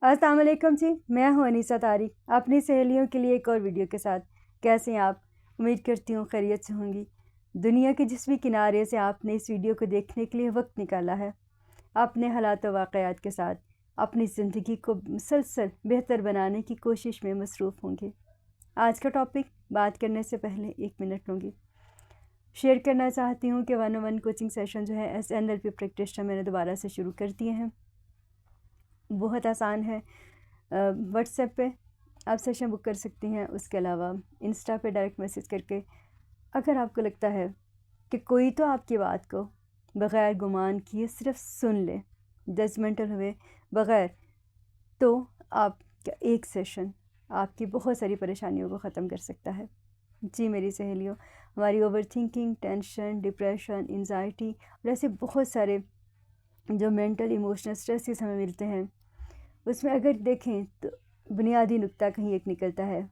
अस्सलाम वालेकुम जी, मैं हूँ अनीसा तारिक, अपनी सहेलियों के लिए एक और वीडियो के साथ। कैसे हैं आप? उम्मीद करती हूँ खैरियत से होंगी। दुनिया के जिस भी किनारे से आपने इस वीडियो को देखने के लिए वक्त निकाला है, अपने हालात व वाक़यात के साथ अपनी ज़िंदगी को मुसलसल बेहतर बनाने की कोशिश में मसरूफ़ होंगे। आज का टॉपिक बात करने से पहले 1 मिनट लूँगी। शेयर करना चाहती हूँ कि 1-on-1 कोचिंग सेशन जो है NLP प्रैक्टिशनर मैंने दोबारा से शुरू कर दिए हैं। बहुत आसान है। व्हाट्सएप पे आप सेशन बुक कर सकती हैं। उसके अलावा इंस्टा पे डायरेक्ट मैसेज करके अगर आपको लगता है कि कोई तो आपकी बात को बग़ैर गुमान किए सिर्फ सुन ले, जजमेंटल हुए बग़ैर, तो आपका एक सेशन आपकी बहुत सारी परेशानियों को ख़त्म कर सकता है। जी मेरी सहेलियों, हमारी over thinking, tension, depression, anxiety और ऐसे बहुत सारे जो मेंटल इमोशनल स्ट्रेसेस हमें मिलते हैं, उसमें अगर देखें तो बुनियादी नुक्ता कहीं एक निकलता है,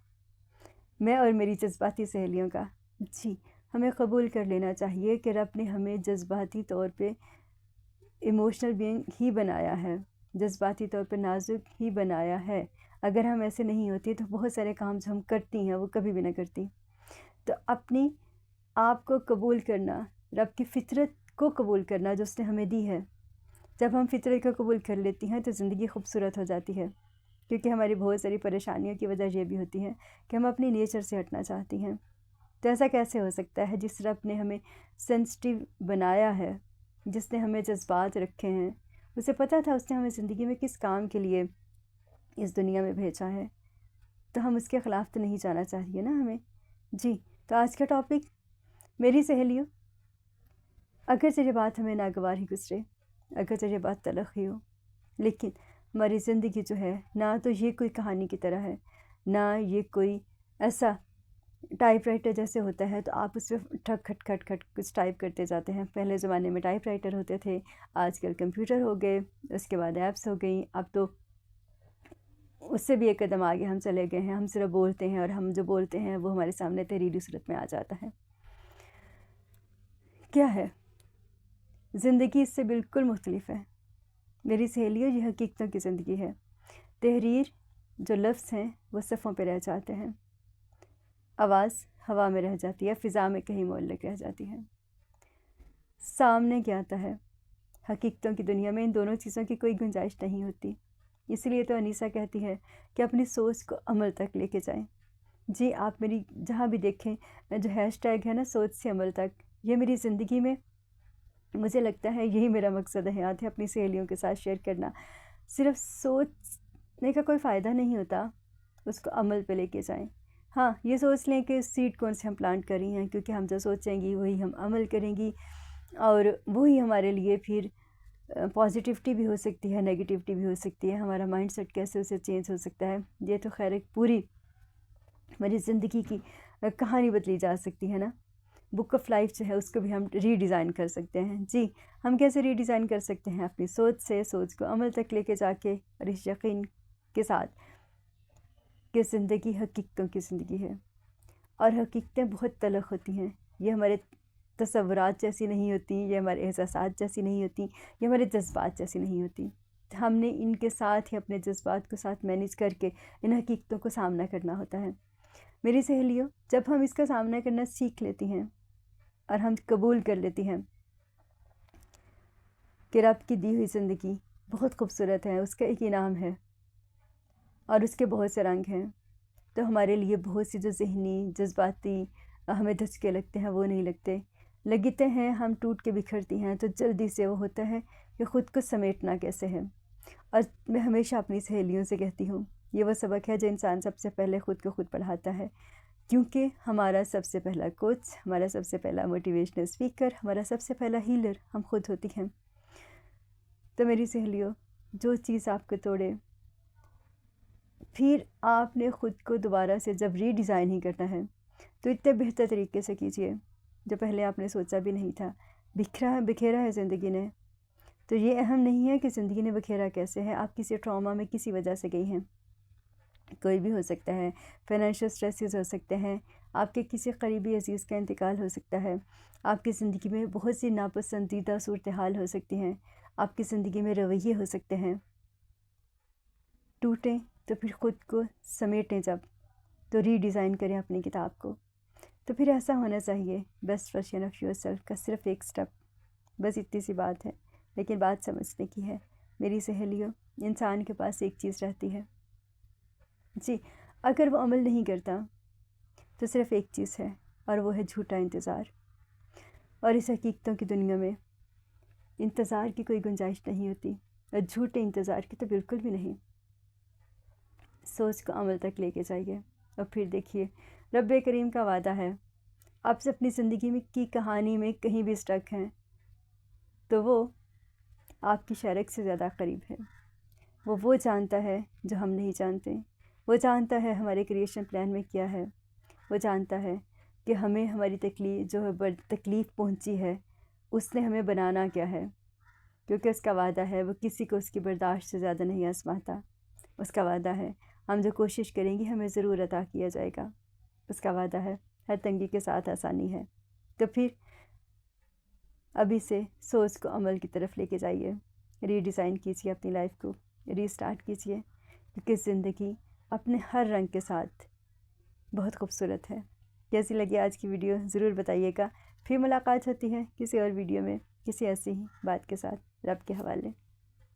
मैं और मेरी जज्बाती सहेलियों का। जी, हमें कबूल कर लेना चाहिए कि रब ने हमें जज्बाती तौर पे इमोशनल बीइंग ही बनाया है, जज्बाती तौर पे नाजुक ही बनाया है। अगर हम ऐसे नहीं होती तो बहुत सारे काम जो हम करती हैं वो कभी भी ना करती। तो अपनी आप को कबूल करना, रब की फ़ितरत को कबूल करना जो उसने हमें दी है, जब हम फ़ितरत को कबूल कर लेती हैं तो ज़िंदगी खूबसूरत हो जाती है। क्योंकि हमारी बहुत सारी परेशानियों की वजह ये भी होती है कि हम अपनी नेचर से हटना चाहती हैं। तो ऐसा कैसे हो सकता है? जिस रब ने हमें सेंसिटिव बनाया है, जिसने हमें जज्बात रखे हैं, उसे पता था उसने हमें ज़िंदगी में किस काम के लिए इस दुनिया में भेजा है, तो हम उसके ख़िलाफ़ तो नहीं जाना चाहिए ना हमें। जी, तो आज का टॉपिक, मेरी सहेलियों, अगर ये बात हमें नागवार ही गुजरे, अगर ये बात तलख़ ही हो, लेकिन हमारी ज़िंदगी जो है ना तो ये कोई कहानी की तरह है, ना ये कोई ऐसा टाइपराइटर जैसे होता है तो आप उस पर ठक खट खट खट कुछ टाइप करते जाते हैं। पहले ज़माने में टाइपराइटर होते थे, आजकल कंप्यूटर हो गए, उसके बाद ऐप्स हो गई, अब तो उससे भी एक कदम आगे हम चले गए हैं। हम सिर्फ बोलते हैं और हम जो बोलते हैं वो हमारे सामने तहरीरी सूरत में आ जाता है। क्या है ज़िंदगी इससे बिल्कुल मुख्तलिफ है मेरी सहेलियों, ये हकीकतों की ज़िंदगी है। तहरीर जो लफ्ज़ हैं वो सफ़ों पे रह जाते हैं, आवाज़ हवा में रह जाती है, फ़िज़ा में कहीं मोहल्लक रह जाती है। सामने क्या आता है? हकीकतों की दुनिया में इन दोनों चीज़ों की कोई गुंजाइश नहीं होती। इसलिए तो अनीसा कहती है कि अपनी सोच को अमल तक लेके जाएं। जी, आप मेरी जहाँ भी देखें, जो हैशटैग है ना सोच से अमल तक, ये मेरी ज़िंदगी में मुझे लगता है यही मेरा मकसद हयात है, अपनी सहेलियों के साथ शेयर करना। सिर्फ सोचने का कोई फ़ायदा नहीं होता, उसको अमल पे लेके जाएं। हाँ, ये सोच लें कि सीड कौन से हम प्लांट कर रही हैं, क्योंकि हम जो सोचेंगी वही हम अमल करेंगी और वही हमारे लिए फिर पॉजिटिविटी भी हो सकती है, नेगेटिविटी भी हो सकती है। हमारा माइंडसेट कैसे उसे चेंज हो सकता है, ये तो खैर एक पूरी हमारी ज़िंदगी की कहानी बदली जा सकती है ना। बुक ऑफ लाइफ जो है उसको भी हम रीडिज़ाइन कर सकते हैं। जी, हम कैसे रीडिज़ाइन कर सकते हैं? अपनी सोच से, सोच को अमल तक लेके जाके और इस यकीन के साथ कि ज़िंदगी हकीकतों की ज़िंदगी है और हकीकतें बहुत तलख़ होती हैं। ये हमारे तसव्वुरात जैसी नहीं होती, ये हमारे एहसासात जैसी नहीं होती, ये हमारे जज्बात जैसी नहीं होती। हमने इनके साथ ही अपने जज्बात को साथ मैनेज करके इन हकीकतों को सामना करना होता है। मेरी सहेलियों, जब हम इसका सामना करना सीख लेती हैं और हम कबूल कर लेती हैं कि रब की दी हुई ज़िंदगी बहुत खूबसूरत है, उसका एक इनाम है और उसके बहुत से रंग हैं, तो हमारे लिए बहुत सी जो ज़हनी जज्बाती हमें धचके लगते हैं वो नहीं लगते हैं, हम टूट के बिखरती हैं तो जल्दी से वो होता है कि ख़ुद को समेटना कैसे है। और मैं हमेशा अपनी सहेलियों से कहती हूँ, ये वो सबक है जो इंसान सबसे पहले ख़ुद को ख़ुद पढ़ाता है, क्योंकि हमारा सबसे पहला कोच, हमारा सबसे पहला मोटिवेशनल स्पीकर, हमारा सबसे पहला हीलर हम खुद होती हैं। तो मेरी सहेलियों, जो चीज़ आपको तोड़े, फिर आपने ख़ुद को दोबारा से जब रीडिज़ाइन ही करना है तो इतने बेहतर तरीके से कीजिए जो पहले आपने सोचा भी नहीं था। बिखेरा है ज़िंदगी ने, तो ये अहम नहीं है कि ज़िंदगी ने बिखेरा कैसे है। आप किसी ट्रॉमा में किसी वजह से गई हैं, कोई भी हो सकता है, फाइनेंशियल स्ट्रेसेस हो सकते हैं, आपके किसी करीबी अजीज़ का इंतकाल हो सकता है, आपकी ज़िंदगी में बहुत सी नापसंदीदा सूरत हाल हो सकती हैं, आपकी ज़िंदगी में रवैये हो सकते हैं, ٹوٹیں تو پھر خود کو سمیٹیں، جب تو ری ڈیزائن کریں اپنی کتاب کو۔ تو پھر ایسا ہونا چاہیے best version of your self کا صرف ایک سٹیپ، بس اتنی سی بات ہے، لیکن بات سمجھنے کی ہے۔ میری سہیلیوں، انسان کے پاس ایک چیز رہتی ہے جی، اگر وہ عمل نہیں کرتا تو صرف ایک چیز ہے، اور وہ ہے جھوٹا انتظار۔ اور اس حقیقتوں کی دنیا میں انتظار کی کوئی گنجائش نہیں ہوتی، اور جھوٹے انتظار کی تو بالکل بھی نہیں۔ سوچ کو عمل تک لے کے جائیے، اور پھر دیکھیے رب کریم کا وعدہ ہے، آپ سے اپنی زندگی میں کی کہانی میں کہیں بھی اسٹک ہیں تو وہ آپ کی شرک سے زیادہ قریب ہے۔ وہ جانتا ہے جو ہم نہیں جانتے، وہ جانتا ہے ہمارے کریشن پلان میں کیا ہے، وہ جانتا ہے کہ ہمیں ہماری تکلیف جو ہے تکلیف پہنچی ہے، اس نے ہمیں بنانا کیا ہے، کیونکہ اس کا وعدہ ہے وہ کسی کو اس کی برداشت سے زیادہ نہیں آزماتا۔ اس کا وعدہ ہے ہم جو کوشش کریں گے ہمیں ضرور عطا کیا جائے گا۔ اس کا وعدہ ہے ہر تنگی کے ساتھ آسانی ہے۔ تو پھر ابھی سے سوچ کو عمل کی طرف لے کے جائیے، ری ڈیزائن کیجیے اپنی لائف کو، ری اسٹارٹ کیجیے، کیونکہ زندگی اپنے ہر رنگ کے ساتھ بہت خوبصورت ہے۔ کیسی لگی آج کی ویڈیو ضرور بتائیے گا۔ پھر ملاقات ہوتی ہے کسی اور ویڈیو میں کسی ایسی ہی بات کے ساتھ، رب کے حوالے۔